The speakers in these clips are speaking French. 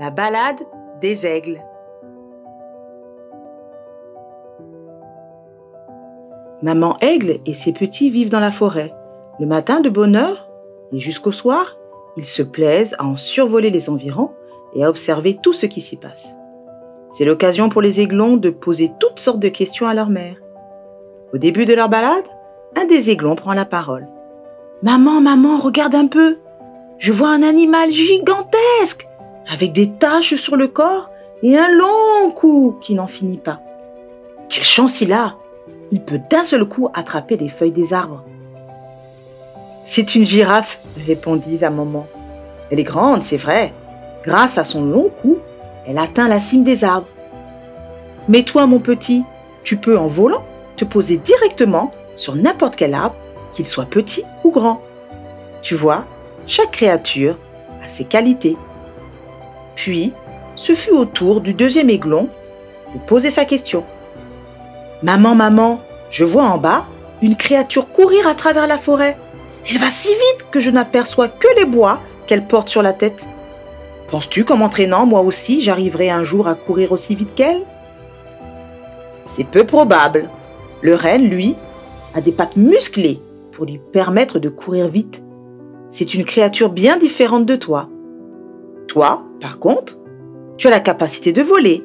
La balade des aigles. Maman aigle et ses petits vivent dans la forêt. Le matin de bonne heure et jusqu'au soir, ils se plaisent à en survoler les environs et à observer tout ce qui s'y passe. C'est l'occasion pour les aiglons de poser toutes sortes de questions à leur mère. Au début de leur balade, un des aiglons prend la parole. « Maman, regarde un peu. Je vois un animal gigantesque avec des taches sur le corps et un long cou qui n'en finit pas. Quelle chance il a! Il peut d'un seul coup attraper les feuilles des arbres. »« C'est une girafe, » répondit sa maman. « Elle est grande, c'est vrai. Grâce à son long cou, elle atteint la cime des arbres. Mais toi, mon petit, tu peux en volant te poser directement sur n'importe quel arbre, qu'il soit petit ou grand. Tu vois, chaque créature a ses qualités. » Puis, ce fut au tour du deuxième aiglon de poser sa question. « Maman, je vois en bas une créature courir à travers la forêt. Elle va si vite que je n'aperçois que les bois qu'elle porte sur la tête. Penses-tu qu'en m'entraînant, moi aussi, j'arriverai un jour à courir aussi vite qu'elle ? » C'est peu probable. Le renne, lui, a des pattes musclées pour lui permettre de courir vite. C'est une créature bien différente de toi. Toi, par contre, tu as la capacité de voler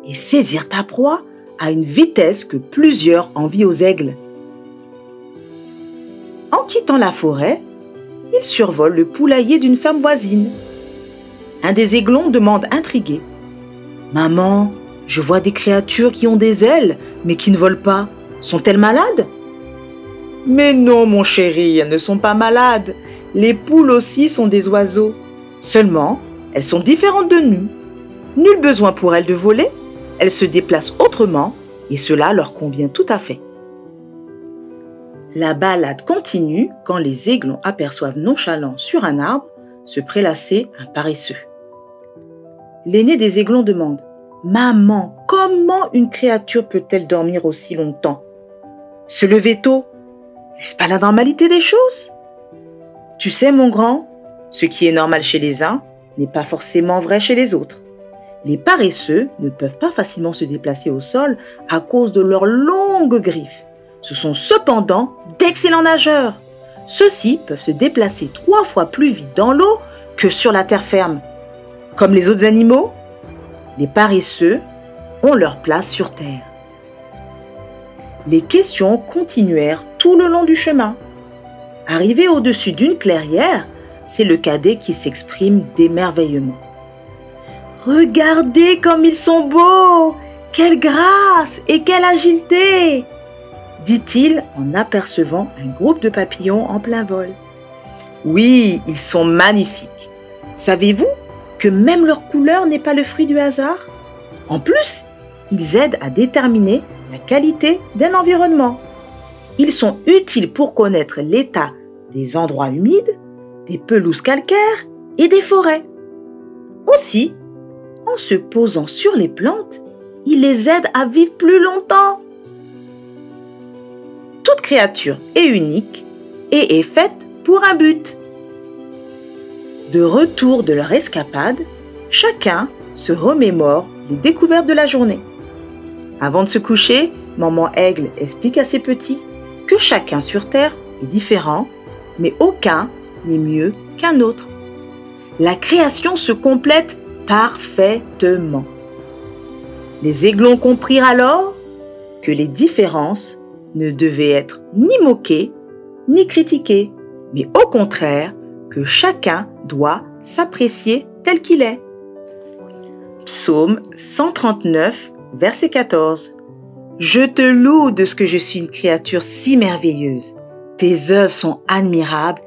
et saisir ta proie à une vitesse que plusieurs envient aux aigles. En quittant la forêt, ils survolent le poulailler d'une ferme voisine. Un des aiglons demande intrigué. « Maman, je vois des créatures qui ont des ailes, mais qui ne volent pas. Sont-elles malades ?»« Mais non, mon chéri, elles ne sont pas malades. Les poules aussi sont des oiseaux. Seulement, elles sont différentes de nous. Nul besoin pour elles de voler. Elles se déplacent autrement et cela leur convient tout à fait. » La balade continue quand les aiglons aperçoivent nonchalant sur un arbre se prélasser un paresseux. L'aîné des aiglons demande « Maman, comment une créature peut-elle dormir aussi longtemps? Se lever tôt, n'est-ce pas la normalité des choses? Tu sais, mon grand, ce qui est normal chez les uns n'est pas forcément vrai chez les autres. Les paresseux ne peuvent pas facilement se déplacer au sol à cause de leurs longues griffes. Ce sont cependant d'excellents nageurs. Ceux-ci peuvent se déplacer 3 fois plus vite dans l'eau que sur la terre ferme. Comme les autres animaux, les paresseux ont leur place sur terre. Les questions continuèrent tout le long du chemin. Arrivé au-dessus d'une clairière, c'est le cadet qui s'exprime d'émerveillement. « Regardez comme ils sont beaux! Quelle grâce et quelle agilité !» dit-il en apercevant un groupe de papillons en plein vol. « Oui, ils sont magnifiques. Savez-vous que même leur couleur n'est pas le fruit du hasard? En plus, ils aident à déterminer la qualité d'un environnement. Ils sont utiles pour connaître l'état des endroits humides, des pelouses calcaires et des forêts. Aussi, en se posant sur les plantes, ils les aident à vivre plus longtemps. Toute créature est unique et est faite pour un but. » De retour de leur escapade, chacun se remémore les découvertes de la journée. Avant de se coucher, maman aigle explique à ses petits que chacun sur Terre est différent, mais aucun n'est mieux qu'un autre. La création se complète parfaitement. Les aiglons comprirent alors que les différences ne devaient être ni moquées, ni critiquées, mais au contraire, que chacun doit s'apprécier tel qu'il est. Psaume 139, verset 14. « Je te loue de ce que je suis une créature si merveilleuse. Tes œuvres sont admirables